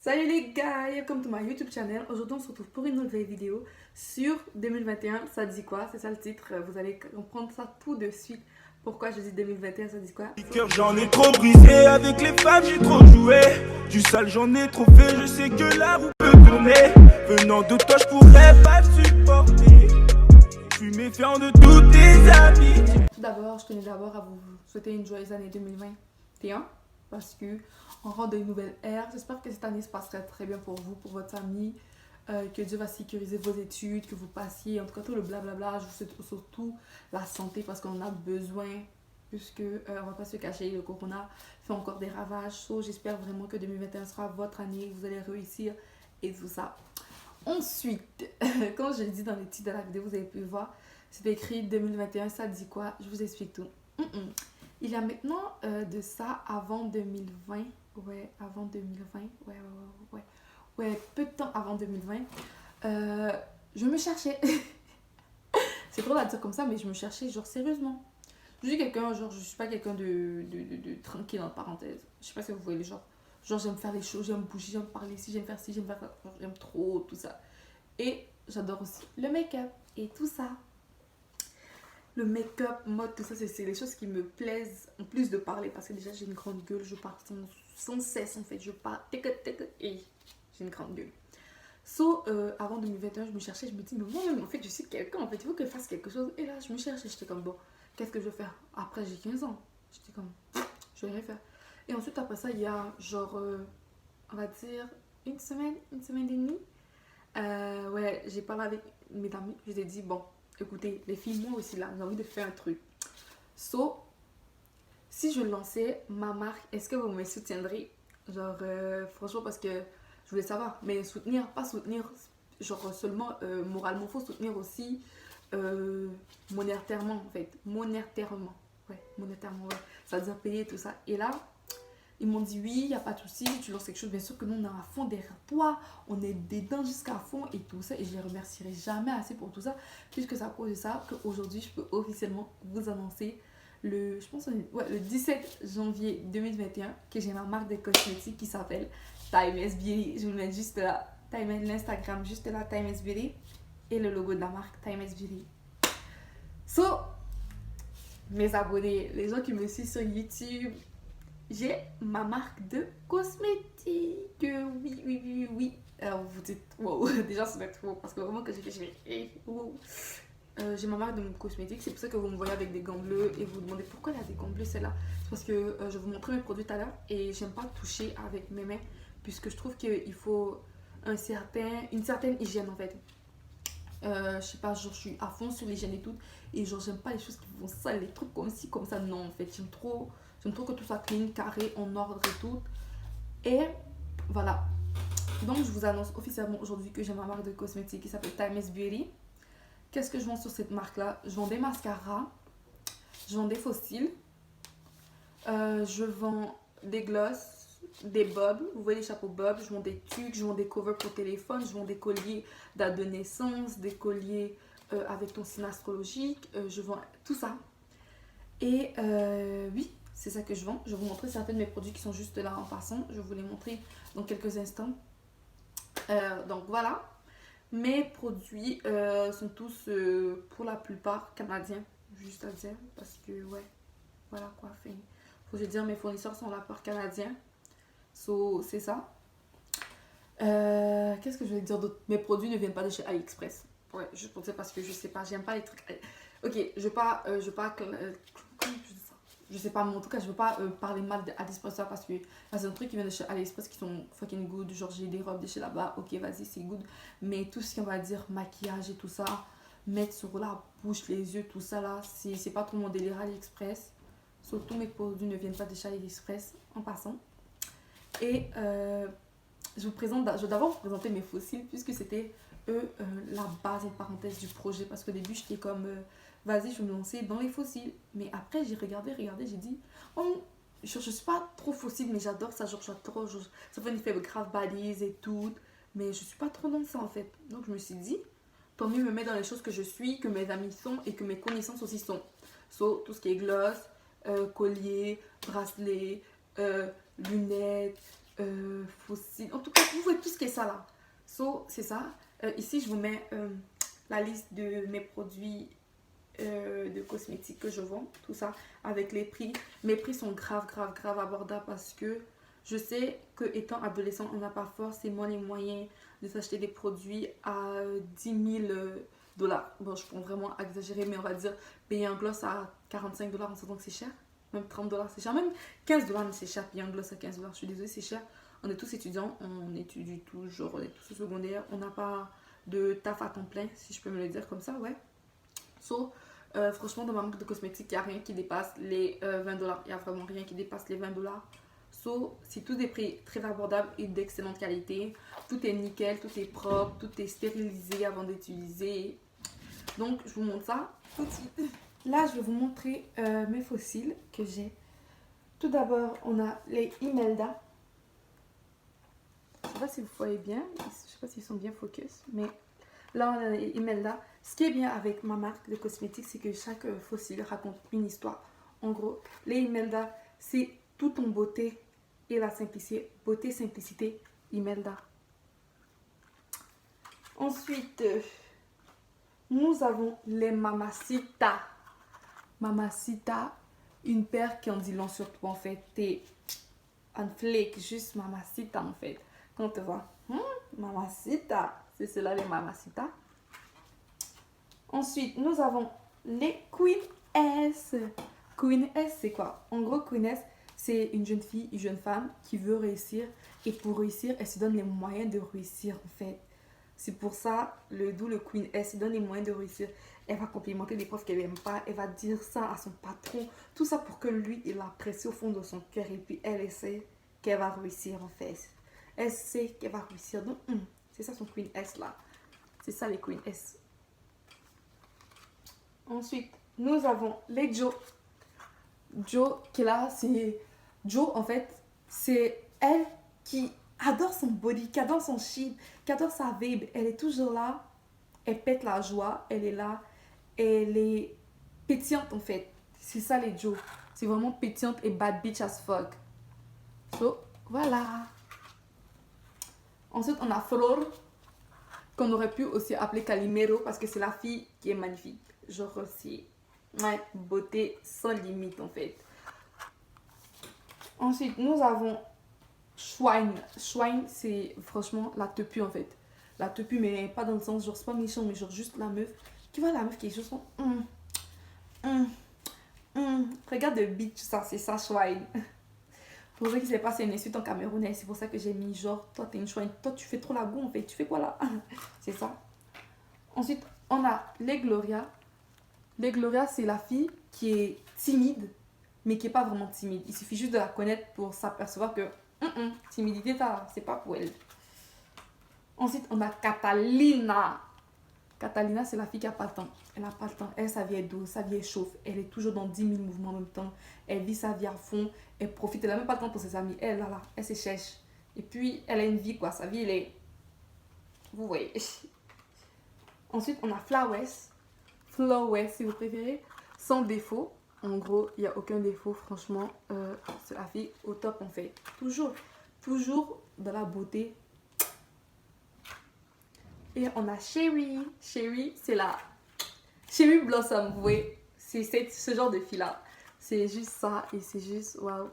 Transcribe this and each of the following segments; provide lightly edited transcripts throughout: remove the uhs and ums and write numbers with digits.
Salut les gars, welcome to my YouTube channel. Aujourd'hui on se retrouve pour une nouvelle vidéo sur 2021, ça dit quoi? C'est ça le titre, vous allez comprendre ça tout de suite. Pourquoi je dis 2021, ça dit quoi? J'en ai trop brisé, avec les femmes j'ai trop joué. Du sale j'en ai trop fait, je sais que la roue peut tourner. Venant de toi je pourrais pas te supporter. Je suis méfiant de tous tes amis. Tout d'abord, je tenais d'abord à vous souhaiter une joyeuse année 2021 parce que on rentre dans une nouvelle ère. J'espère que cette année se passera très bien pour vous, pour votre famille, que Dieu va sécuriser vos études, que vous passiez, en tout cas tout le blablabla. Je vous souhaite surtout la santé parce qu'on en a besoin, puisque on va pas se cacher, le corona fait encore des ravages. So, j'espère vraiment que 2021 sera votre année, que vous allez réussir et tout ça. Ensuite, comme je l'ai dit dans le titre de la vidéo, vous avez pu voir, c'est écrit 2021, ça dit quoi? Je vous explique tout. Il y a maintenant de ça avant 2020. Ouais, avant 2020. Ouais, peu de temps avant 2020. Je me cherchais. C'est drôle à dire comme ça, mais je me cherchais, genre, sérieusement. Je suis quelqu'un, genre, je suis pas quelqu'un de tranquille, en parenthèse. Je sais pas si vous voyez les gens. Genre, j'aime faire les choses, j'aime bouger, j'aime parler ici, j'aime faire ci, j'aime faire ça. Genre, j'aime trop tout ça. Et j'adore aussi le make-up et tout ça. Le make-up, mode, tout ça, c'est les choses qui me plaisent en plus de parler parce que déjà j'ai une grande gueule, je parle sans cesse en fait, je parle et j'ai une grande gueule. So, avant 2021, je me cherchais, je me dis, mais moi-même en fait, je suis quelqu'un, en fait, il faut que je fasse quelque chose. Et là, je me cherchais, j'étais comme, bon, qu'est-ce que je vais faire? Après, j'ai 15 ans, j'étais comme, je vais rien faire. Et ensuite, après ça, il y a genre, on va dire, une semaine et demie. Ouais, j'ai parlé avec mes amis, je les ai dit, bon, écoutez, les filles, moi aussi là, j'ai envie de faire un truc. So, si je lançais ma marque, est-ce que vous me soutiendrez? Genre, franchement, parce que je voulais savoir, mais soutenir, pas soutenir, genre seulement moralement, faut soutenir aussi monétairement en fait. Monétairement, ouais. Ça veut dire payer tout ça. Et là, ils m'ont dit oui, il n'y a pas de souci, tu lances quelque chose. Bien sûr que nous, on est à fond derrière toi, on est dedans jusqu'à fond et tout ça. Et je les remercierai jamais assez pour tout ça, puisque c'est à cause de ça qu'aujourd'hui, je peux officiellement vous annoncer je pense, ouais, le 17 janvier 2021 que j'ai ma marque de cosmétiques qui s'appelle Timeless Beauty. Je vous le mets juste là, l'Instagram juste là, Timeless Beauty, et le logo de la marque Timeless Beauty. So, mes abonnés, les gens qui me suivent sur YouTube, j'ai ma marque de cosmétiques. Oui. Alors vous dites, wow, déjà ça va être wow, parce que vraiment que j'ai fait, wow. J'ai ma marque de cosmétiques, c'est pour ça que vous me voyez avec des gants bleus et vous vous demandez pourquoi elle a des gants bleus celle-là. C'est parce que je vais vous montrer mes produits tout à l'heure et j'aime pas toucher avec mes mains puisque je trouve qu'il faut une certaine hygiène en fait. Je sais pas, genre je suis à fond sur l'hygiène et tout et genre j'aime pas les choses qui vont sales, les trucs comme ci comme ça, non en fait, j'aime trop que tout soit clean, carré, en ordre et tout. Et voilà, donc je vous annonce officiellement aujourd'hui que j'ai ma marque de cosmétiques qui s'appelle Timeless Beauty. Qu'est-ce que je vends sur cette marque là? Je vends des mascaras, je vends des fossiles, je vends des glosses, des bobs, vous voyez les chapeaux bob, je vends des tuques, je vends des covers pour téléphone, je vends des colliers date de naissance, des colliers avec ton signe astrologique, je vends tout ça. Et oui, c'est ça que je vends. Je vais vous montrer certains de mes produits qui sont juste là en passant. Je vais vous les montrer dans quelques instants. Donc voilà. Mes produits sont tous pour la plupart canadiens. Juste à dire. Parce que ouais. Voilà quoi. Faut que je dire, mes fournisseurs sont la plupart canadiens. So, c'est ça. Qu'est-ce que je vais dire d'autre? Mes produits ne viennent pas de chez AliExpress. Ouais, juste pour dire parce que je sais pas. J'aime pas les trucs. Ok, je vais pas je sais pas, mais en tout cas, je veux pas parler mal d'AliExpress parce que c'est un truc qui vient de chez AliExpress qui sont fucking good. Genre, j'ai des robes de chez là-bas, ok, vas-y, c'est good. Mais tout ce qu'on va dire, maquillage et tout ça, mettre sur la bouche, les yeux, tout ça là, c'est pas trop mon délire AliExpress. Surtout mes produits ne viennent pas de chez AliExpress en passant. Et je vais d'abord vous présenter mes fossiles puisque c'était la base en parenthèse du projet. Parce qu'au début, j'étais comme. Vas-y, je vais me lancer dans les fossiles. Mais après, j'ai regardé, j'ai dit, oh, je suis pas trop fossile, mais j'adore ça. Genre, ça fait un effet grave balise et tout. Mais je suis pas trop dans ça en fait. Donc, je me suis dit, tant mieux me mettre dans les choses que je suis, que mes amis sont et que mes connaissances aussi sont. So, tout ce qui est gloss, collier, bracelet, lunettes, fossiles. En tout cas, vous voyez tout ce qui est ça là. So, c'est ça. Ici, je vous mets la liste de mes produits de cosmétiques que je vends. Tout ça avec les prix. Mes prix sont grave abordables parce que je sais que étant adolescent, on n'a pas forcément les moyens de s'acheter des produits à 10 000 dollars. Bon, je prends vraiment à exagérer, mais on va dire payer un gloss à 45 dollars en sachant que c'est cher. Même 30 dollars, c'est cher. Même 15 dollars, mais c'est cher. Payer un gloss à 15 dollars, je suis désolée, c'est cher. On est tous étudiants, on étudie toujours, on est tous au secondaire. On n'a pas de taf à temps plein, si je peux me le dire comme ça, ouais. So, franchement, dans ma marque de cosmétiques, il n'y a rien qui dépasse les 20 dollars. Il n'y a vraiment rien qui dépasse les 20 dollars. So, c'est tous des prix très abordables et d'excellente qualité. Tout est nickel, tout est propre, tout est stérilisé avant d'utiliser. Donc, je vous montre ça tout de suite. Là, je vais vous montrer mes fossiles que j'ai. Tout d'abord, on a les Imelda. Je ne sais pas si vous voyez bien. Je ne sais pas s'ils sont bien focus. Mais là, on a les Imelda. Ce qui est bien avec ma marque de cosmétiques, c'est que chaque fossile raconte une histoire. En gros, les Imelda, c'est tout en beauté et la simplicité. Beauté, simplicité, Imelda. Ensuite, nous avons les Mamacita. Mamacita, une paire qui en dit long sur toi en fait. T'es un flake, juste Mamacita en fait. Quand on te voit, Mamacita, c'est cela les Mamacita. Ensuite, nous avons les Queen S. Queen S, c'est quoi? En gros, Queen S, c'est une jeune fille, une jeune femme qui veut réussir. Et pour réussir, elle se donne les moyens de réussir en fait. C'est pour ça, d'où le Queen S, elle donne les moyens de réussir. Elle va complimenter des profs qu'elle n'aime pas. Elle va dire ça à son patron. Tout ça pour que lui, il l'apprécie au fond de son cœur. Et puis, elle sait qu'elle va réussir en fait. Elle sait qu'elle va réussir. Donc, c'est ça son Queen S là. C'est ça les Queen S. Ensuite, nous avons les Joe. Joe, qui est là, c'est... Joe, en fait, c'est elle qui adore son body, qui adore son shape, qui adore sa vibe. Elle est toujours là. Elle pète la joie. Elle est là. Elle est pétillante, en fait. C'est ça, les Joe. C'est vraiment pétillante et bad bitch as fuck. So, voilà. Ensuite, on a Flor, qu'on aurait pu aussi appeler Calimero, parce que c'est la fille qui est magnifique. Genre aussi, ouais, beauté sans limite, en fait. Ensuite, nous avons Schwein. Schwein, c'est franchement la tepu, en fait. La tepu, mais pas dans le sens, genre, c'est pas méchant, mais genre juste la meuf. Tu vois la meuf qui est juste... Regarde le bitch, ça, c'est ça, Schwein. Pour ceux qui ne savent pas, c'est une insulte en camerounais. C'est pour ça que j'ai mis genre, toi t'es une chouine, toi tu fais trop la goût en fait. Tu fais quoi là? C'est ça. Ensuite, on a les Gloria. Les Gloria, c'est la fille qui est timide, mais qui n'est pas vraiment timide. Il suffit juste de la connaître pour s'apercevoir que timidité, c'est pas pour elle. Ensuite, on a Catalina. Catalina, c'est la fille qui n'a pas le temps. Elle n'a pas le temps. Elle, sa vie est douce, sa vie est chauffe. Elle est toujours dans 10 000 mouvements en même temps. Elle vit sa vie à fond. Elle profite. Elle n'a même pas le temps pour ses amis. Elle, là, elle se cherche. Et puis, elle a une vie, quoi. Sa vie, elle est... Vous voyez. Ensuite, on a Flawless. Flawless, si vous préférez. Sans défaut. En gros, il n'y a aucun défaut. Franchement, c'est la fille au top, en fait. Toujours dans la beauté. Et on a Cherry. Cherry, c'est la Cherry Blossom, vous voyez. C'est ce genre de fille-là. C'est juste ça et c'est juste waouh.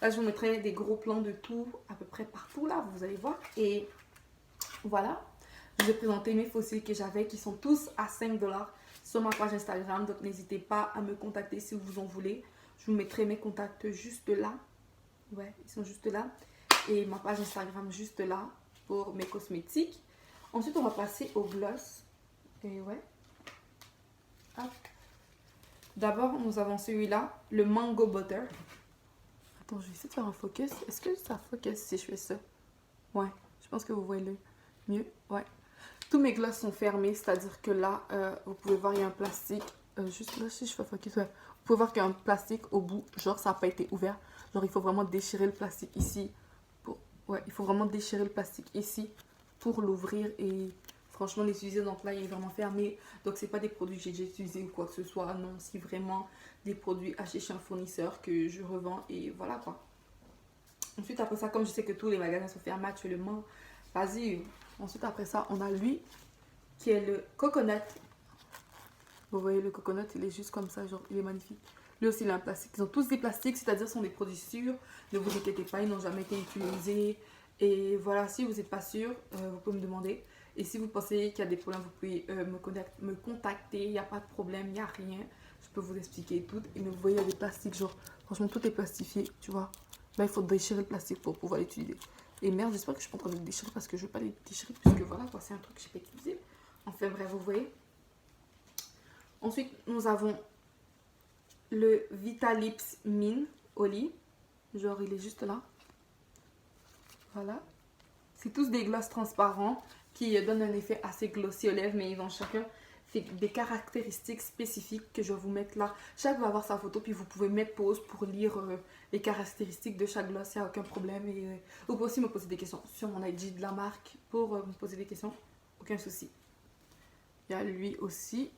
Là, je vous mettrai des gros plans de tout, à peu près partout là, vous allez voir. Et voilà, je vais présenter mes fossiles que j'avais qui sont tous à 5 $ sur ma page Instagram. Donc, n'hésitez pas à me contacter si vous en voulez. Je vous mettrai mes contacts juste là. Ouais, ils sont juste là. Et ma page Instagram juste là pour mes cosmétiques. Ensuite, on va passer au gloss. Et ouais. Hop. D'abord, nous avons celui-là, le Mango Butter. Attends, je vais essayer de faire un focus. Est-ce que ça focus si je fais ça? Ouais, je pense que vous voyez le mieux. Ouais. Tous mes gloss sont fermés, c'est-à-dire que là, vous pouvez voir, il y a un plastique. Juste là, si je fais focus, ouais. Vous pouvez voir qu'il y a un plastique au bout. Genre, ça n'a pas été ouvert. Genre, il faut vraiment déchirer le plastique ici. Ouais, il faut vraiment déchirer le plastique ici pour l'ouvrir et franchement l'utiliser. Donc là, il est vraiment fermé. Donc, c'est pas des produits que j'ai déjà utilisés ou quoi que ce soit. Non, c'est vraiment des produits achetés chez un fournisseur que je revends et voilà quoi. Ensuite, après ça, comme je sais que tous les magasins sont fermés actuellement, vas-y. Ensuite, après ça, on a lui, qui est le coconut. Vous voyez, le coconut, il est juste comme ça, genre, il est magnifique. Lui aussi, il a un plastique. Ils ont tous des plastiques, c'est-à-dire ce sont des produits sûrs. Ne vous inquiétez pas, ils n'ont jamais été utilisés. Et voilà, si vous n'êtes pas sûr, vous pouvez me demander. Et si vous pensez qu'il y a des problèmes, vous pouvez me contacter. Il n'y a pas de problème, il n'y a rien. Je peux vous expliquer tout. Et vous voyez, il y a des plastiques, genre, franchement, tout est plastifié, tu vois. Là, il faut déchirer le plastique pour pouvoir l'utiliser. Et merde, j'espère que je suis pas en train de le déchirer parce que je ne vais pas les déchirer, puisque voilà, quoi, c'est un truc que je n'ai pas utilisé. Enfin, bref, vous voyez. Ensuite, nous avons le Vitalips Min au lit. Genre, il est juste là. Voilà. C'est tous des glosses transparents qui donnent un effet assez glossy aux lèvres, mais ils ont chacun des caractéristiques spécifiques que je vais vous mettre là. Chaque va avoir sa photo, puis vous pouvez mettre pause pour lire les caractéristiques de chaque gloss, il n'y a aucun problème. Et vous pouvez aussi me poser des questions sur mon IG de la marque pour me poser des questions, aucun souci. Il y a lui aussi,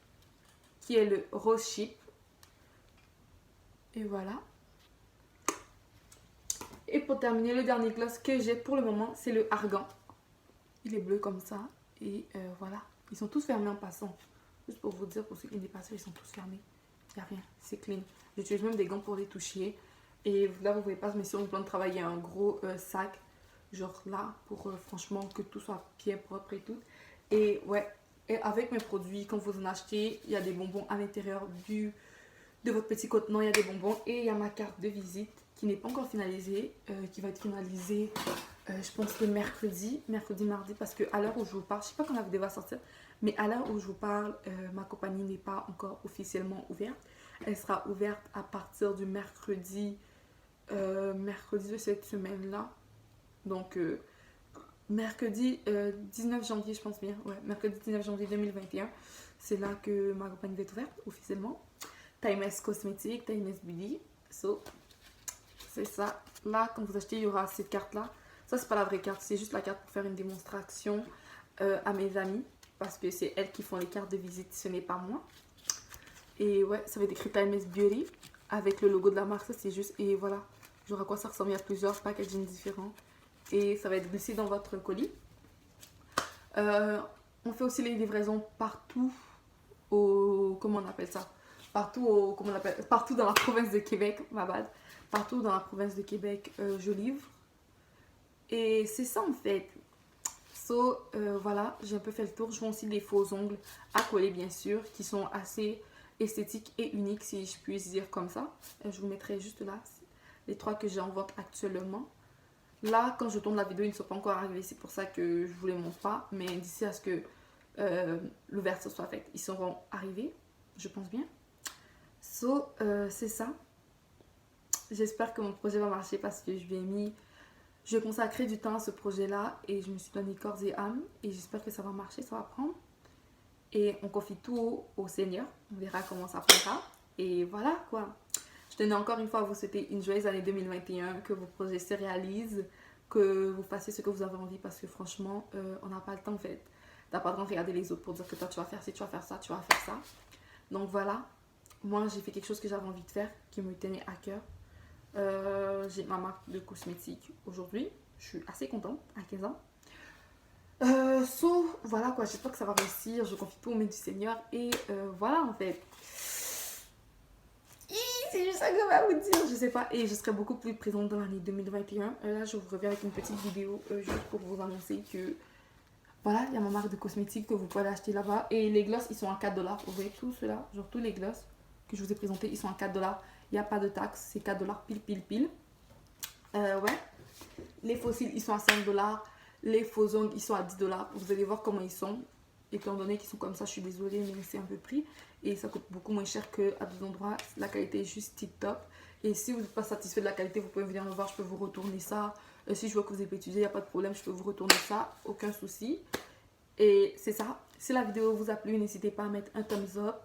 qui est le Rose Chip. Et voilà. Et pour terminer, le dernier gloss que j'ai pour le moment, c'est le Argan. Il est bleu comme ça. Et voilà. Ils sont tous fermés en passant. Juste pour vous dire, pour ceux qui n'est pas sûrs, ils sont tous fermés. Il n'y a rien. C'est clean. J'utilise même des gants pour les toucher. Et là, vous ne voyez pas, mais sur le plan de travail, il y a un gros sac. Genre là, pour franchement que tout soit bien propre et tout. Et ouais. Et avec mes produits, quand vous en achetez, il y a des bonbons à l'intérieur de votre petit contenant. Il y a des bonbons. Et il y a ma carte de visite qui n'est pas encore finalisée. Qui va être finalisée, je pense, le mercredi, mardi. Parce qu'à l'heure où je vous parle, je ne sais pas quand la vidéo va sortir. Mais à l'heure où je vous parle, ma compagnie n'est pas encore officiellement ouverte. Elle sera ouverte à partir du mercredi de cette semaine-là. Donc, mercredi 19 janvier, je pense bien. Ouais, mercredi 19 janvier 2021. C'est là que ma compagnie va être ouverte officiellement. Timeless Cosmétiques, Timeless Beauty. So, c'est ça. Là, quand vous achetez, il y aura cette carte-là. Ça, c'est pas la vraie carte. C'est juste la carte pour faire une démonstration à mes amis. Parce que c'est elles qui font les cartes de visite, ce n'est pas moi. Et ouais, ça va être écrit Timeless Beauty avec le logo de la marque. Ça, c'est juste. Et voilà. Genre à quoi ça ressemble. Il y a plusieurs packaging différents. Et ça va être glissé dans votre colis. On fait aussi les livraisons partout au... Comment on appelle ça? Partout dans la province de Québec. Ma bad. Partout dans la province de Québec, je livre. Et c'est ça en fait. So, voilà, j'ai un peu fait le tour. Je vends aussi des faux ongles à coller, bien sûr, qui sont assez esthétiques et uniques, si je puis dire comme ça. Je vous mettrai juste là les 3 que j'ai en vente actuellement. Là, quand je tourne la vidéo, ils ne sont pas encore arrivés. C'est pour ça que je ne vous les montre pas. Mais d'ici à ce que l'ouverture soit faite, ils seront arrivés. Je pense bien. So, c'est ça. J'espère que mon projet va marcher parce que je vais consacrer du temps à ce projet-là et je me suis donné corps et âme et j'espère que ça va marcher, ça va prendre. Et on confie tout au Seigneur, on verra comment ça prendra. Et voilà quoi. Je tenais encore une fois à vous souhaiter une joyeuse année 2021, que vos projets se réalisent, que vous fassiez ce que vous avez envie parce que franchement, on n'a pas le temps en fait. T'as pas le temps de regarder les autres pour dire que toi tu vas faire ci, tu vas faire ça, tu vas faire ça. Donc voilà, moi j'ai fait quelque chose que j'avais envie de faire, qui me tenait à cœur. J'ai ma marque de cosmétiques aujourd'hui. Je suis assez contente à 15 ans. Voilà quoi, j'espère que ça va réussir. Je confie tout aux mains du Seigneur. Et voilà en fait. C'est juste ça que je vais vous dire. Je sais pas. Et je serai beaucoup plus présente dans l'année 2021. Là, je vous reviens avec une petite vidéo juste pour vous annoncer que voilà, il y a ma marque de cosmétiques que vous pouvez acheter là-bas. Et les gloss, ils sont à 4$. Vous voyez tout cela, genre tous les gloss que je vous ai présentés, ils sont à 4$. Il n'y a pas de taxe, c'est 4$ pile. Ouais. Les fossiles, ils sont à 5$. Les faux ongles, ils sont à 10$. Vous allez voir comment ils sont. Étant donné qu'ils sont comme ça, je suis désolée, mais c'est un peu prix. Et ça coûte beaucoup moins cher qu'à d'autres endroits. La qualité est juste tip top. Et si vous n'êtes pas satisfait de la qualité, vous pouvez venir me voir, je peux vous retourner ça. Si je vois que vous avez pas étudié, il n'y a pas de problème, je peux vous retourner ça. Aucun souci. Et c'est ça. Si la vidéo vous a plu, n'hésitez pas à mettre un thumbs up.